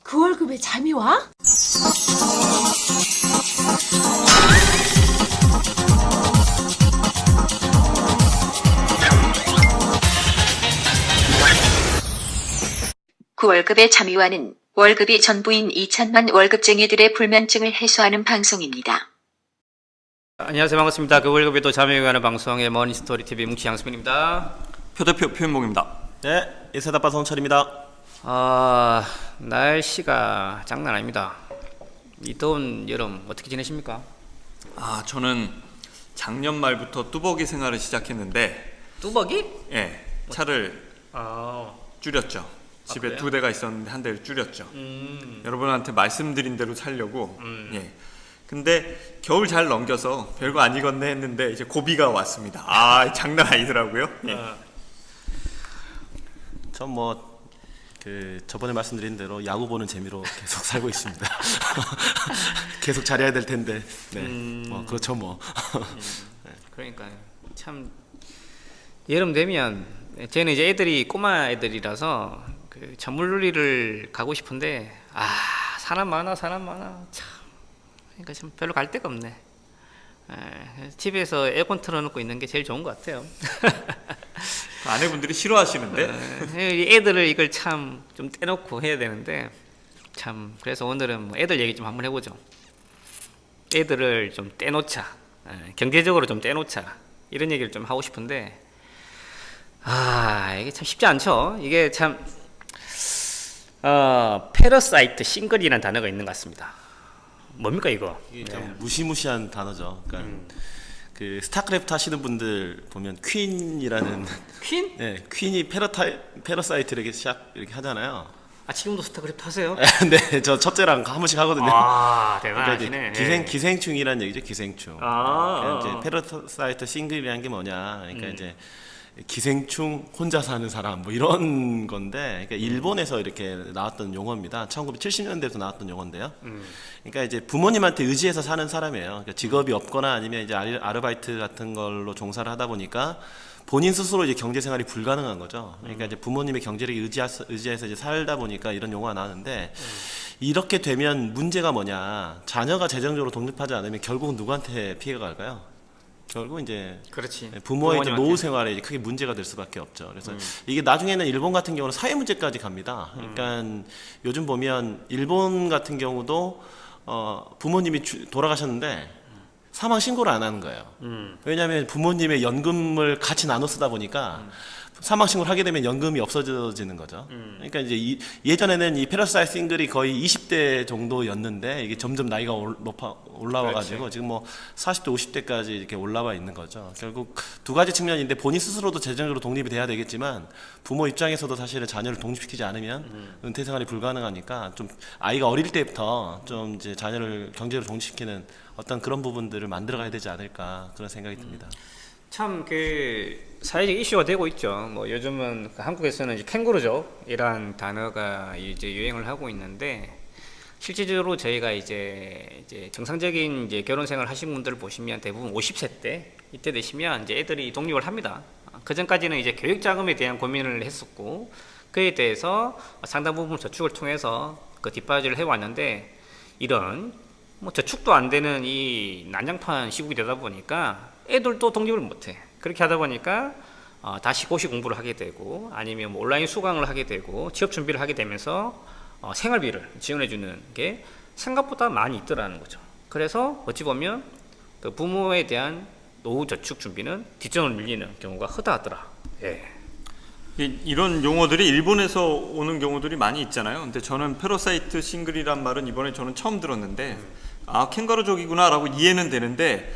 그 월급에 잠이 와? 그 월급의 잠이와는 월급이 전부인 2천만 월급쟁이들의 불면증을 해소하는 방송입니다. 안녕하세요, 반갑습니다. 그 월급에도 잠에 관한 방송의 머니스토리 TV 뭉치 양수민입니다. 표대표 표현봉입니다. 네, 이세다빠 손철입니다. 날씨가 장난 아닙니다. 이 더운 여름 어떻게 지내십니까? 저는 작년 말부터 뚜벅이 생활을 시작했는데, 뚜벅이? 예, 차를 줄였죠. 집에 그래요? 2대가 있었는데 한 대를 줄였죠. 여러분한테 말씀드린 대로 살려고. 예. 근데 겨울 잘 넘겨서 별거 아니겠네 했는데 이제 고비가 왔습니다. 장난 아니더라고요. 예. 전 저번에 말씀드린 대로 야구 보는 재미로 계속 살고 있습니다. 계속 잘해야 될 텐데. 네. 그렇죠 뭐. 그러니까요. 참 여름 되면 저는 이제 애들이 꼬마 애들이라서 그 잔물놀이를 가고 싶은데 사람 많아 참. 그러니까 참 별로 갈 데가 없네. 집에서 에어컨 틀어놓고 있는 게 제일 좋은 것 같아요. 아내분들이 싫어하시는데. 애들을 이걸 참 좀 떼놓고 해야 되는데 참 그래서 오늘은 뭐 애들 얘기 좀 한번 해보죠. 애들을 좀 떼놓자, 경제적으로 좀 떼놓자 이런 얘기를 좀 하고 싶은데 이게 참 쉽지 않죠. 이게 참 패러사이트 싱글이라는 단어가 있는 것 같습니다. 뭡니까 이거? 이게 참 무시무시한 단어죠. 그러니까 그 스타크래프트 하시는 분들 보면 퀸이라는 퀸? 네, 퀸이 패러사이트를 이렇게 하잖아요. 지금도 스타크래프트 하세요? 네, 저 첫째랑 한 번씩 하거든요. 대단하시네. 그러니까 기생충이라는 얘기죠, 기생충. 이제 패러사이트 싱글이라는 게 뭐냐? 그러니까 이제 기생충 혼자 사는 사람 뭐 이런 건데, 그러니까 일본에서 이렇게 나왔던 용어입니다. 1970년대부터 나왔던 용어인데요. 그러니까 이제 부모님한테 의지해서 사는 사람이에요. 그러니까 직업이 없거나 아니면 이제 아르바이트 같은 걸로 종사를 하다 보니까 본인 스스로 이제 경제 생활이 불가능한 거죠. 그러니까 이제 부모님의 경제력에 의지해서 이제 살다 보니까 이런 용어가 나왔는데, 이렇게 되면 문제가 뭐냐? 자녀가 재정적으로 독립하지 않으면 결국은 누구한테 피해가 갈까요? 결국 이제 그렇지. 부모의 이제 노후 생활에 이제 크게 문제가 될 수밖에 없죠. 그래서 이게 나중에는 일본 같은 경우는 사회 문제까지 갑니다. 그러니까 요즘 보면 일본 같은 경우도 부모님이 돌아가셨는데 사망 신고를 안 하는 거예요. 왜냐하면 부모님의 연금을 같이 나눠 쓰다 보니까 사망 신고를 하게 되면 연금이 없어지는 거죠. 그러니까 이제 예전에는 이 패러사이트 싱글이 거의 20대 정도였는데 이게 점점 나이가 올라와가지고 그렇지. 지금 뭐 40대, 50대까지 이렇게 올라와 있는 거죠. 결국 두 가지 측면인데, 본인 스스로도 재정적으로 독립이 돼야 되겠지만 부모 입장에서도 사실은 자녀를 독립시키지 않으면 은퇴 생활이 불가능하니까 좀 아이가 어릴 때부터 좀 이제 자녀를 경제로 독립시키는 어떤 그런 부분들을 만들어가야 되지 않을까, 그런 생각이 듭니다. 참 그 사회적 이슈가 되고 있죠. 뭐 요즘은 한국에서는 이제 캥거루족이란 단어가 이제 유행을 하고 있는데, 실질적으로 저희가 이제 정상적인 이제 결혼 생활 하신 분들을 보시면 대부분 50세 때 이때 되시면 이제 애들이 독립을 합니다. 그 전까지는 이제 교육 자금에 대한 고민을 했었고, 그에 대해서 상당 부분 저축을 통해서 그 뒷받이를 해왔는데, 이런 뭐 저축도 안 되는 이 난장판 시국이 되다 보니까 애들도 독립을 못해. 그렇게 하다 보니까 다시 고시 공부를 하게 되고, 아니면 뭐 온라인 수강을 하게 되고, 취업 준비를 하게 되면서 생활비를 지원해주는 게 생각보다 많이 있더라는 거죠. 그래서 어찌 보면 그 부모에 대한 노후 저축 준비는 뒷전으로 밀리는 경우가 허다하더라. 이런 용어들이 일본에서 오는 경우들이 많이 있잖아요. 근데 저는 패러사이트 싱글이란 말은 이번에 저는 처음 들었는데, 캥거루족이구나라고 이해는 되는데,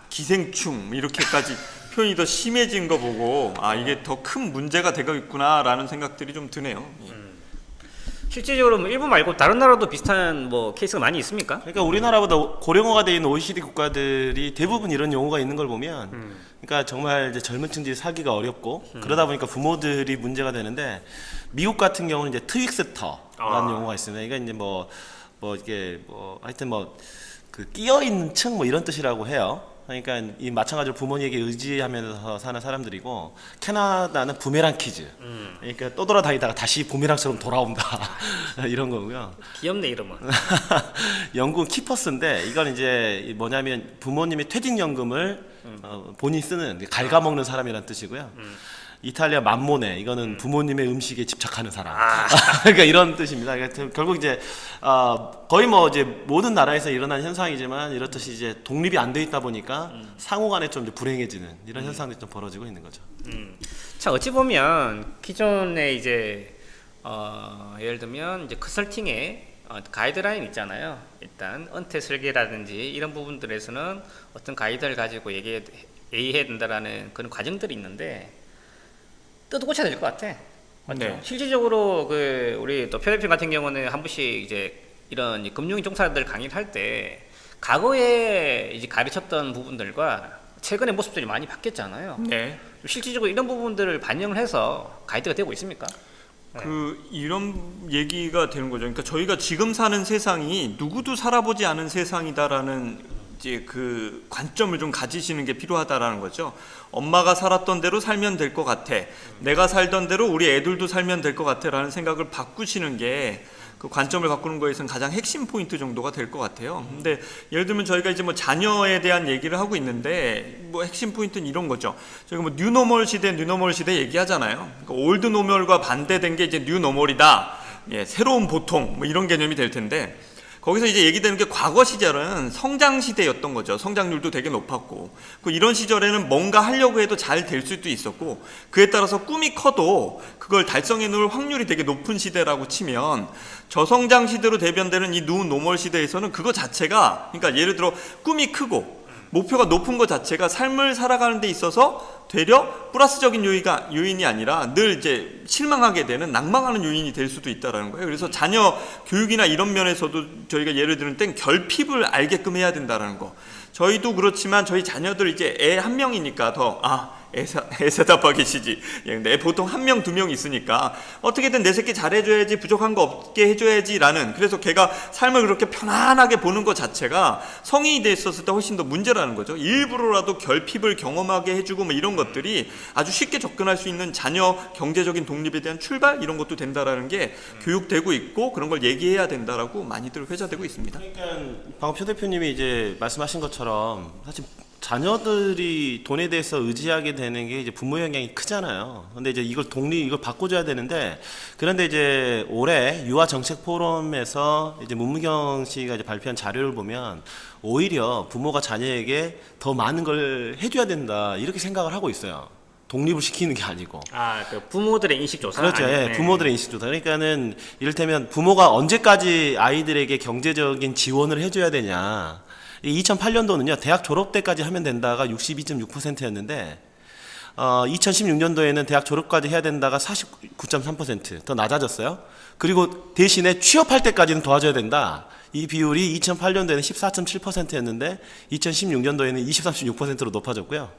기생충 이렇게까지 표현이 더 심해진 거 보고 이게 더 큰 문제가 되고 있구나라는 생각들이 좀 드네요. 실질적으로 뭐 일본 말고 다른 나라도 비슷한 뭐 케이스가 많이 있습니까? 그러니까 우리나라보다 고령화가 되어 있는 OECD 국가들이 대부분 이런 용어가 있는 걸 보면, 그러니까 정말 이제 젊은 층들이 살기가 어렵고 그러다 보니까 부모들이 문제가 되는데, 미국 같은 경우는 이제 트윅스터라는 용어가 있습니다. 이게 이제 이게 하여튼 그 끼어 있는 층 뭐 이런 뜻이라고 해요. 그러니까 이 마찬가지로 부모님에게 의지하면서 사는 사람들이고, 캐나다는 부메랑 키즈. 그러니까 떠돌아다니다가 다시 부메랑처럼 돌아온다. 이런 거고요. 귀엽네 이름은. 영국은 키퍼스인데, 이건 이제 뭐냐면 부모님의 퇴직연금을 본인이 쓰는, 갉아먹는 사람이라는 뜻이고요. 이탈리아 맘모네, 이거는 부모님의 음식에 집착하는 사람. 그러니까 이런 뜻입니다. 그러니까 결국 이제 거의 뭐 이제 모든 나라에서 일어난 현상이지만, 이렇듯이 이제 독립이 안 돼 있다 보니까 상호간에 좀 이제 불행해지는 이런 현상들이 좀 벌어지고 있는 거죠. 자, 어찌 보면 기존에 이제 예를 들면 이제 컨설팅의 가이드라인 있잖아요. 일단 은퇴 설계라든지 이런 부분들에서는 어떤 가이드를 가지고 얘기해야 된다라는 그런 과정들이 있는데, 뜯어 고쳐야 될 것 같아. 맞죠? 네. 실질적으로 우리 또 표대표 같은 경우는 한 번씩 이제 이런 금융 종사자들 강의를 할 때 과거에 이제 가르쳤던 부분들과 최근의 모습들이 많이 바뀌었잖아요. 네. 실질적으로 이런 부분들을 반영을 해서 가이드가 되고 있습니까? 이런 얘기가 되는 거죠. 그러니까 저희가 지금 사는 세상이 누구도 살아보지 않은 세상이다라는 이제 그 관점을 좀 가지시는 게 필요하다라는 거죠. 엄마가 살았던 대로 살면 될 것 같아. 내가 살던 대로 우리 애들도 살면 될 것 같아라는 생각을 바꾸시는 게 그 관점을 바꾸는 거에서는 가장 핵심 포인트 정도가 될 것 같아요. 근데 예를 들면 저희가 이제 뭐 자녀에 대한 얘기를 하고 있는데, 뭐 핵심 포인트는 이런 거죠. 저희가 뭐 뉴노멀 시대 얘기하잖아요. 그러니까 올드 노멀과 반대된 게 이제 뉴노멀이다. 예, 새로운 보통 뭐 이런 개념이 될 텐데, 거기서 이제 얘기되는 게 과거 시절은 성장 시대였던 거죠. 성장률도 되게 높았고, 이런 시절에는 뭔가 하려고 해도 잘 될 수도 있었고, 그에 따라서 꿈이 커도 그걸 달성해 놓을 확률이 되게 높은 시대라고 치면, 저성장 시대로 대변되는 이 뉴 노멀 시대에서는 그거 자체가, 그러니까 예를 들어 꿈이 크고 목표가 높은 것 자체가 삶을 살아가는 데 있어서 되려 플러스적인 요인이 아니라 늘 이제 실망하게 되는, 낭망하는 요인이 될 수도 있다라는 거예요. 그래서 자녀 교육이나 이런 면에서도 저희가 예를 들은 땐 결핍을 알게끔 해야 된다라는 거. 저희도 그렇지만 저희 자녀들 이제 애 한 명이니까 애사답하 계시지. 근데 보통 한 명, 두 명 있으니까 어떻게든 내 새끼 잘해줘야지, 부족한 거 없게 해줘야지라는, 그래서 걔가 삶을 그렇게 편안하게 보는 것 자체가 성인이 됐었을 때 훨씬 더 문제라는 거죠. 일부러라도 결핍을 경험하게 해주고 뭐 이런 것들이 아주 쉽게 접근할 수 있는 자녀 경제적인 독립에 대한 출발, 이런 것도 된다라는 게 교육되고 있고, 그런 걸 얘기해야 된다라고 많이들 회자되고 있습니다. 그러니까 방금 표 대표님이 이제 말씀하신 것처럼 사실 자녀들이 돈에 대해서 의지하게 되는 게 이제 부모 영향이 크잖아요. 근데 이제 이걸 바꿔줘야 되는데, 그런데 이제 올해 유아 정책 포럼에서 이제 문무경 씨가 이제 발표한 자료를 보면 오히려 부모가 자녀에게 더 많은 걸 해줘야 된다, 이렇게 생각을 하고 있어요. 독립을 시키는 게 아니고. 그 부모들의 인식 조사. 그렇죠. 예, 부모들의 인식 조사. 그러니까는 이를테면 부모가 언제까지 아이들에게 경제적인 지원을 해줘야 되냐. 2008년도는요, 대학 졸업 때까지 하면 된다가 62.6%였는데, 2016년도에는 대학 졸업까지 해야 된다가 49.3%, 더 낮아졌어요. 그리고 대신에 취업할 때까지는 도와줘야 된다. 이 비율이 2008년도에는 14.7%였는데 2016년도에는 23.6%로 높아졌고요.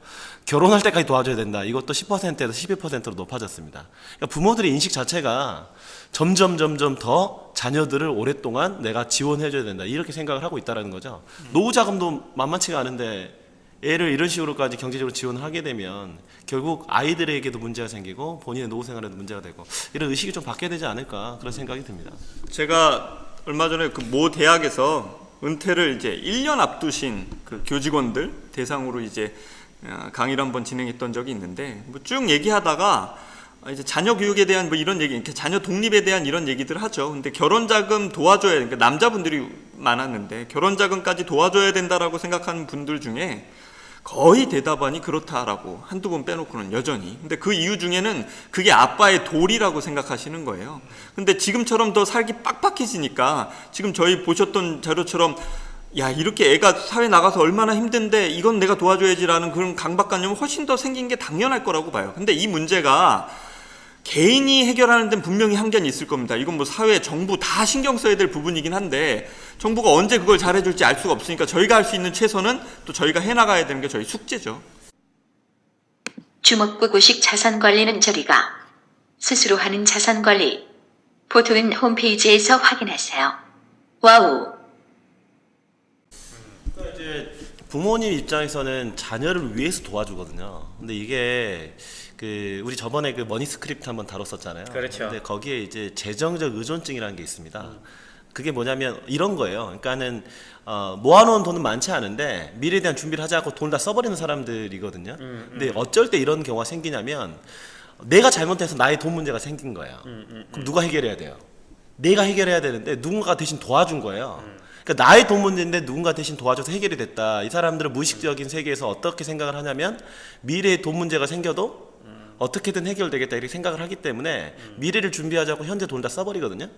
결혼할 때까지 도와줘야 된다. 이것도 10%에서 12%로 높아졌습니다. 그러니까 부모들의 인식 자체가 점점 더 자녀들을 오랫동안 내가 지원해줘야 된다, 이렇게 생각을 하고 있다는 거죠. 노후 자금도 만만치가 않은데 애를 이런 식으로까지 경제적으로 지원을 하게 되면 결국 아이들에게도 문제가 생기고 본인의 노후 생활에도 문제가 되고, 이런 의식이 좀 바뀌어야 되지 않을까, 그런 생각이 듭니다. 제가 얼마 전에 그 모 대학에서 은퇴를 이제 1년 앞두신 그 교직원들 대상으로 이제 강의를 한번 진행했던 적이 있는데, 뭐 쭉 얘기하다가 이제 자녀 교육에 대한 뭐 이런 얘기, 이렇게 자녀 독립에 대한 이런 얘기들 하죠. 근데 결혼 자금 도와줘야, 그러니까 남자분들이 많았는데 결혼 자금까지 도와줘야 된다라고 생각하는 분들 중에 거의 대다반이 그렇다라고 한두 번 빼놓고는 여전히. 근데 그 이유 중에는 그게 아빠의 도리라고 생각하시는 거예요. 근데 지금처럼 더 살기 빡빡해지니까 지금 저희 보셨던 자료처럼, 야, 이렇게 애가 사회 나가서 얼마나 힘든데 이건 내가 도와줘야지라는 그런 강박관념은 훨씬 더 생긴 게 당연할 거라고 봐요. 근데 이 문제가 개인이 해결하는 데는 분명히 한계는 있을 겁니다. 이건 뭐 사회, 정부 다 신경 써야 될 부분이긴 한데, 정부가 언제 그걸 잘해줄지 알 수가 없으니까 저희가 할 수 있는 최선은 또 저희가 해나가야 되는 게 저희 숙제죠. 주먹구구식 자산관리는 저리가. 스스로 하는 자산관리. 포토는 홈페이지에서 확인하세요. 와우. 그러니까 이제 부모님 입장에서는 자녀를 위해서 도와주거든요. 근데 이게 그 우리 저번에 그 머니 스크립트 한번 다뤘었잖아요. 그렇죠. 근데 거기에 이제 재정적 의존증이라는 게 있습니다. 그게 뭐냐면 이런 거예요. 그러니까는 모아놓은 돈은 많지 않은데 미래에 대한 준비를 하지 않고 돈을 다 써버리는 사람들이거든요. 근데 어쩔 때 이런 경우가 생기냐면 내가 잘못해서 나의 돈 문제가 생긴 거예요. 그럼 누가 해결해야 돼요? 내가 해결해야 되는데 누군가가 대신 도와준 거예요. 그러니까 나의 돈 문제인데 누군가 대신 도와줘서 해결이 됐다. 이 사람들은 무의식적인 세계에서 어떻게 생각을 하냐면 미래에 돈 문제가 생겨도 어떻게든 해결되겠다 이렇게 생각을 하기 때문에 미래를 준비하자고 현재 돈을 다 써버리거든요.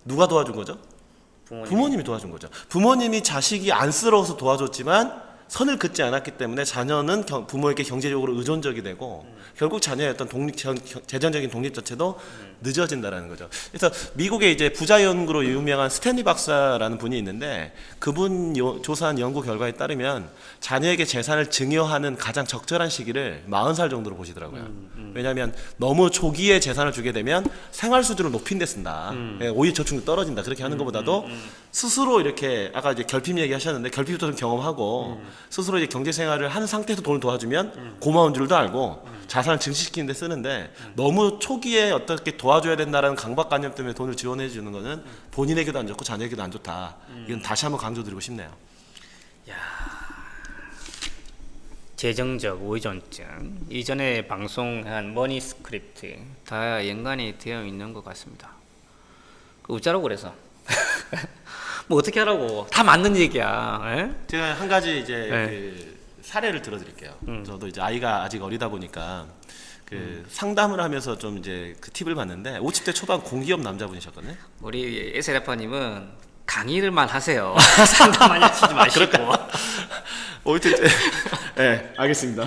누가 도와준 거죠? 부모님이 도와준 거죠. 부모님이 자식이 안쓰러워서 도와줬지만 선을 긋지 않았기 때문에 자녀는 부모에게 경제적으로 의존적이 되고 결국 자녀의 어떤 재정적인 독립 자체도 늦어진다라는 거죠. 그래서 미국의 이제 부자 연구로 유명한 스탠리 박사라는 분이 있는데 그분 조사한 연구 결과에 따르면 자녀에게 재산을 증여하는 가장 적절한 시기를 40살 정도로 보시더라고요. 왜냐하면 너무 초기에 재산을 주게 되면 생활 수준을 높인 데 쓴다. 오히려 저축률 떨어진다. 그렇게 하는 것보다도 스스로 이렇게 아까 이제 결핍 얘기하셨는데 결핍도 좀 경험하고 스스로 이제 경제 생활을 한 상태에서 돈을 도와주면 고마운 줄도 알고 자산을 증식시키는 데 쓰는데 너무 초기에 어떻게 도와줘야 된다라는 강박관념 때문에 돈을 지원해 주는 거는 본인에게도 안 좋고 자녀에게도 안 좋다. 이건 다시 한번 강조드리고 싶네요. 재정적 의존증, 이전에 방송한 머니 스크립트 다 연관이 되어 있는 것 같습니다. 어쩌라고 그래서 뭐 어떻게 하라고, 다 맞는 얘기야. 에? 제가 한 가지 이제 네. 그 사례를 들어드릴게요. 저도 이제 아이가 아직 어리다 보니까 그 상담을 하면서 좀 이제 그 팁을 받는데 50대 초반 공기업 남자분이셨거든요. 우리 에세라파님은 강의를만 하세요. 상담 많이 하시지 마시고. 50대 네, 알겠습니다.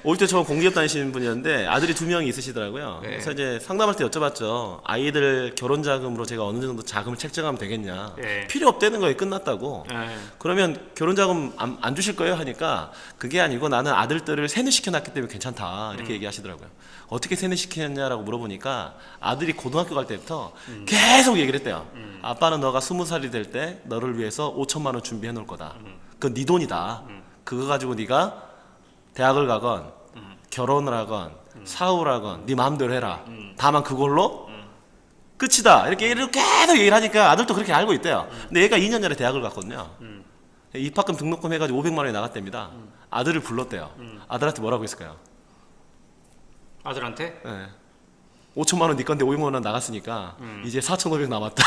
50대 초반 공기업 다니시는 분이었는데 아들이 2명이 있으시더라고요. 네. 그래서 이제 상담할 때 여쭤봤죠. 아이들 결혼 자금으로 제가 어느 정도 자금을 책정하면 되겠냐. 네. 필요 없다는 거에 끝났다고. 네. 그러면 결혼 자금 안 주실 거예요? 하니까 그게 아니고 나는 아들들을 세뇌시켜놨기 때문에 괜찮다. 이렇게 얘기하시더라고요. 어떻게 세뇌시켰냐라고 물어보니까 아들이 고등학교 갈 때부터 계속 얘기를 했대요. 아빠는 너가 20살이 될 때 너를 위해서 5천만 원 준비해 놓을 거다. 그건 네 돈이다. 그거 가지고 네가 대학을 가건 결혼을 하건 사업을 하건 네 마음대로 해라. 다만 그걸로 끝이다. 이렇게 계속 얘기를 하니까 아들도 그렇게 알고 있대요. 근데 얘가 2년 전에 대학을 갔거든요. 입학금 등록금 해가지고 500만 원이 나갔답니다. 아들을 불렀대요. 아들한테 뭐라고 했을까요? 아들한테? 네. 5천만 원 네 건데 500만 원 나갔으니까 이제 4,500 남았다.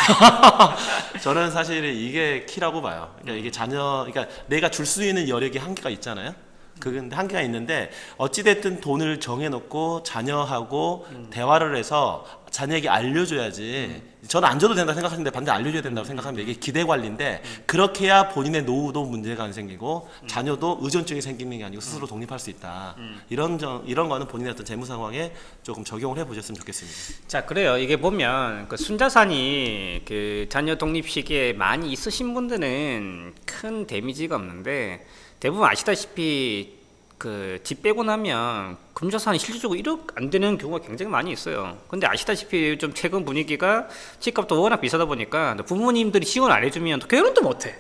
저는 사실 이게 키라고 봐요. 그러니까 이게 그러니까 내가 줄 수 있는 여력이 한계가 있잖아요. 그건 한계가 있는데 어찌됐든 돈을 정해놓고 자녀하고 대화를 해서 자녀에게 알려줘야지. 저는 안 줘도 된다 생각하는데 반대 알려줘야 된다고 생각합니다. 이게 기대 관리인데 그렇게 해야 본인의 노후도 문제가 안 생기고 자녀도 의존증이 생기는 게 아니고 스스로 독립할 수 있다. 이런 거는 본인의 어떤 재무 상황에 조금 적용을 해보셨으면 좋겠습니다. 자, 그래요. 이게 보면 그 순자산이 그 자녀 독립 시기에 많이 있으신 분들은 큰 데미지가 없는데 대부분 아시다시피 그 집 빼고 나면 금자산이 실질적으로 1억 안 되는 경우가 굉장히 많이 있어요. 근데 아시다시피 좀 최근 분위기가 집값도 워낙 비싸다 보니까 부모님들이 지원 안 해주면 결혼도 못해.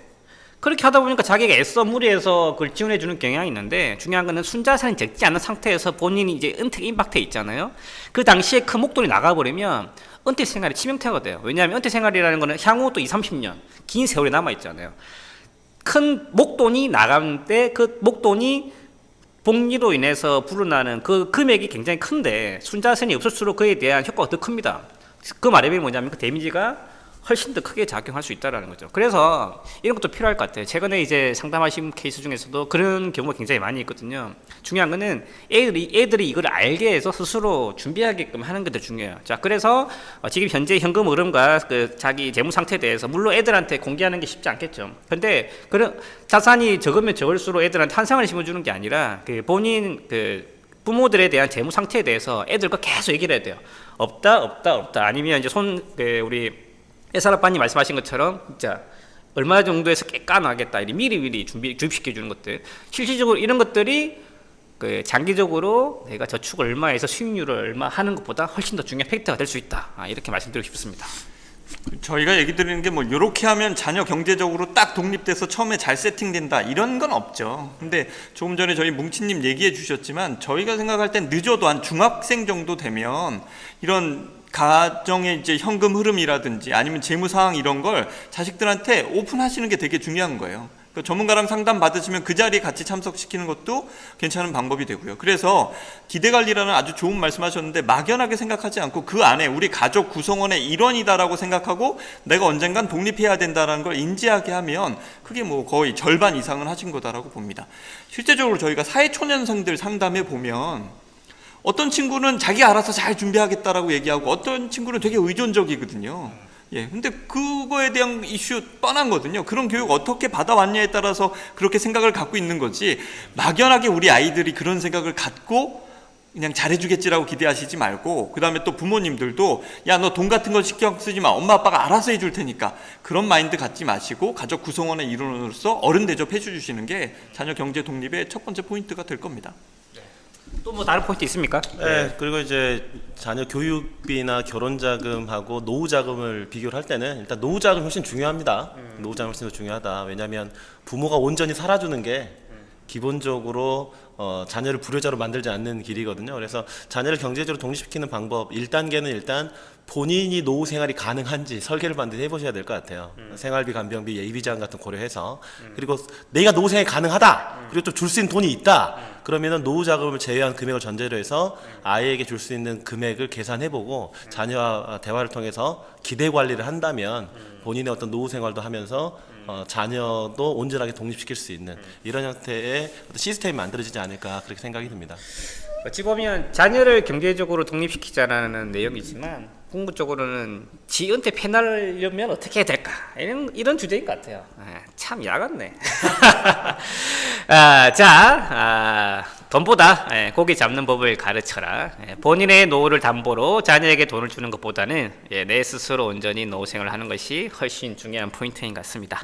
그렇게 하다 보니까 자기가 애써 무리해서 그걸 지원해 주는 경향이 있는데 중요한 거는 순자산이 적지 않은 상태에서 본인이 이제 은퇴 임박돼 있잖아요. 그 당시에 큰 목돈이 나가버리면 은퇴 생활이 치명타가 돼요. 왜냐하면 은퇴 생활이라는 거는 향후 또 20-30년 긴 세월이 남아 있잖아요. 큰 목돈이 나가는데 그 목돈이 복리로 인해서 불어나는 그 금액이 굉장히 큰데 순자산이 없을수록 그에 대한 효과가 더 큽니다. 그 말이 뭐냐면 그 데미지가 훨씬 더 크게 작용할 수 있다는 거죠. 그래서 이런 것도 필요할 것 같아요. 최근에 이제 상담하신 케이스 중에서도 그런 경우가 굉장히 많이 있거든요. 중요한 거는 애들이 이걸 알게 해서 스스로 준비하게끔 하는 게 더 중요해요. 자, 그래서 지금 현재 현금 흐름과 그 자기 재무 상태에 대해서 물론 애들한테 공개하는 게 쉽지 않겠죠. 근데 그런 자산이 적으면 적을수록 애들한테 한상을 심어주는 게 아니라 그 본인 그 부모들에 대한 재무 상태에 대해서 애들과 계속 얘기를 해야 돼요. 없다. 아니면 이제 우리 에사라빠님 말씀하신 것처럼 진짜 얼마 정도에서 깨까나겠다. 미리 주입시켜 주는 것들. 실질적으로 이런 것들이 그 장기적으로 내가 저축을 얼마해서 수익률을 얼마 하는 것보다 훨씬 더 중요한 팩터가 될 수 있다. 이렇게 말씀드리고 싶습니다. 저희가 얘기 드리는 게 뭐 이렇게 하면 자녀 경제적으로 딱 독립돼서 처음에 잘 세팅된다 이런 건 없죠. 근데 조금 전에 저희 뭉치님 얘기해 주셨지만 저희가 생각할 땐 늦어도 한 중학생 정도 되면 이런 가정의 이제 현금 흐름이라든지 아니면 재무 상황 이런 걸 자식들한테 오픈하시는 게 되게 중요한 거예요. 그 전문가랑 상담 받으시면 그 자리에 같이 참석시키는 것도 괜찮은 방법이 되고요. 그래서 기대관리라는 아주 좋은 말씀하셨는데 막연하게 생각하지 않고 그 안에 우리 가족 구성원의 일원이다라고 생각하고 내가 언젠간 독립해야 된다는 걸 인지하게 하면 그게 뭐 거의 절반 이상은 하신 거다라고 봅니다. 실제적으로 저희가 사회초년생들 상담해 보면 어떤 친구는 자기 알아서 잘 준비하겠다라고 얘기하고 어떤 친구는 되게 의존적이거든요. 예, 근데 그거에 대한 이슈 뻔한 거거든요. 그런 교육 어떻게 받아왔냐에 따라서 그렇게 생각을 갖고 있는 거지 막연하게 우리 아이들이 그런 생각을 갖고 그냥 잘해주겠지라고 기대하시지 말고 그 다음에 또 부모님들도 야 너 돈 같은 거 신경 쓰지 마 엄마 아빠가 알아서 해줄 테니까 그런 마인드 갖지 마시고 가족 구성원의 일원으로서 어른 대접해 주시는 게 자녀 경제 독립의 첫 번째 포인트가 될 겁니다. 또 뭐 다른 포인트 있습니까? 네, 그리고 이제 자녀 교육비나 결혼 자금하고 노후 자금을 비교를 할 때는 일단 노후 자금이 훨씬 중요합니다. 노후 자금이 훨씬 더 중요하다. 왜냐하면 부모가 온전히 살아주는 게 기본적으로 자녀를 불효자로 만들지 않는 길이거든요. 그래서 자녀를 경제적으로 독립시키는 방법 1단계는 일단 본인이 노후 생활이 가능한지 설계를 반드시 해보셔야 될 것 같아요. 생활비, 간병비, 예비비 자금 같은 거 고려해서 그리고 내가 노후 생활이 가능하다. 그리고 또 줄 수 있는 돈이 있다. 그러면은 노후 자금을 제외한 금액을 전제로 해서 아이에게 줄 수 있는 금액을 계산해보고 자녀와 대화를 통해서 기대 관리를 한다면 본인의 어떤 노후 생활도 하면서 자녀도 온전하게 독립시킬 수 있는 이런 형태의 어떤 시스템이 만들어지지 않을까 그렇게 생각이 듭니다. 어찌 보면 자녀를 경제적으로 독립시키자라는 내용이지만 궁극적으로는 지 은퇴 패널려면 어떻게 해야 될까 이런 주제인 것 같아요. 참 야같네. 돈보다 고기 잡는 법을 가르쳐라. 본인의 노후를 담보로 자녀에게 돈을 주는 것보다는 내 스스로 온전히 노후 생활을 하는 것이 훨씬 중요한 포인트인 것 같습니다.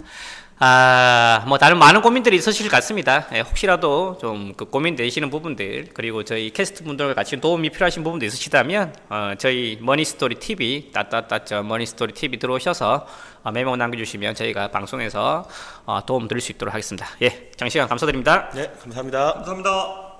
뭐 다른 많은 고민들이 있으실 것 같습니다. 혹시라도 좀 그 고민되시는 부분들 그리고 저희 캐스트 분들과 같이 도움이 필요하신 부분도 있으시다면 저희 머니스토리 TV 머니스토리 TV 들어오셔서 메모 남겨주시면 저희가 방송에서 도움 드릴 수 있도록 하겠습니다. 예, 장시간 감사드립니다. 네, 감사합니다. 감사합니다.